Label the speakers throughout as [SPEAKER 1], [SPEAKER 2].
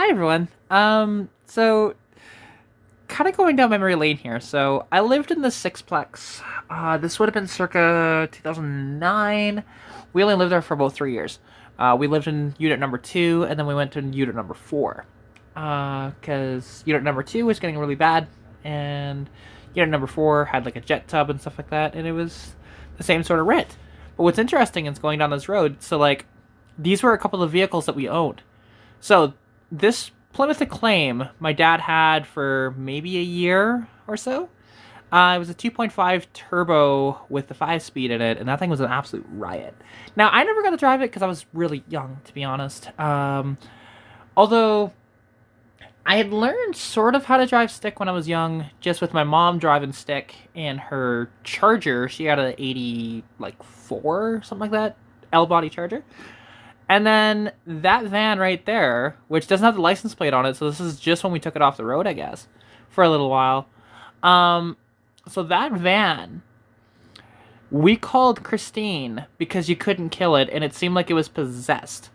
[SPEAKER 1] Hi everyone. So kind of going down memory lane here. So I lived in the sixplex. This would have been circa 2009. We only lived there for about 3 years. We lived in unit number two, and then we went to unit number four. Because unit number two was getting really bad, and unit number four had like a jet tub and stuff like that, and it was the same sort of rent. But what's interesting is going down this road. So like, these were a couple of vehicles that we owned. So this Plymouth Acclaim my dad had for maybe a year or so. It was a 2.5 turbo with the 5-speed in it, and that thing was an absolute riot. Now, I never got to drive it because I was really young, to be honest. Although, I had learned sort of how to drive stick when I was young, just with my mom driving stick and her Charger. She had an 80, like, 4, something like that, L-body Charger. And then that van right there, which doesn't have the license plate on it, so this is just when we took it off the road, I guess, for a little while. So that van, we called Christine because you couldn't kill it, and it seemed like it was possessed.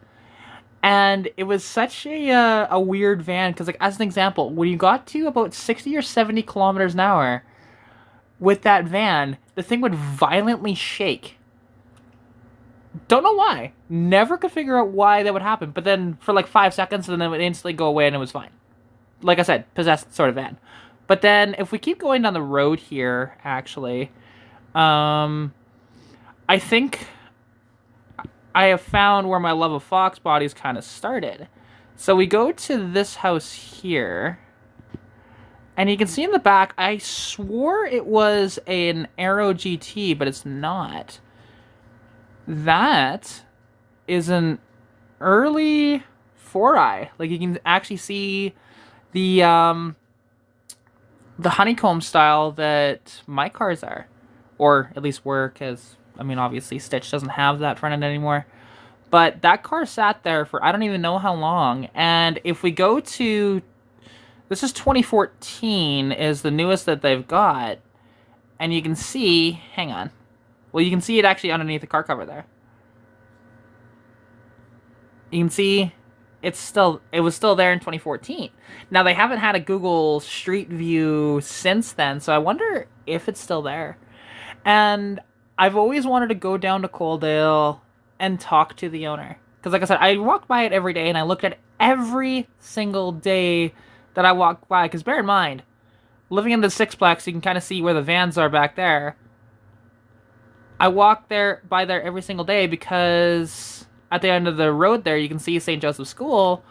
[SPEAKER 1] And it was such a weird van, because like as an example, when you got to about 60 or 70 kilometers an hour with that van, the thing would violently shake. Don't know why. Never could figure out why that would happen. But then for like 5 seconds, and then it would instantly go away, and it was fine. Like I said, possessed sort of van. But then if we keep going down the road here, actually, I think I have found where my love of foxbodies kind of started. So we go to this house here, and you can see in the back, I swore it was an Aero GT, but it's not. That is an early 4i. Like, you can actually see the honeycomb style that my cars are, or at least were, because I mean, obviously Stitch doesn't have that front end anymore. But that car sat there for I don't even know how long. And if we go to, this is 2014 is the newest that they've got, and you can see, hang on. Well, you can see it actually underneath the car cover there. You can see it was still there in 2014. Now, they haven't had a Google Street View since then, so I wonder if it's still there. And I've always wanted to go down to Coaldale and talk to the owner. Because like I said, I walked by it every day, and I looked at every single day that I walked by. Because bear in mind, living in the sixplex, you can kind of see where the vans are back there. I walk by there every single day because at the end of the road there, you can see St. Joseph's School.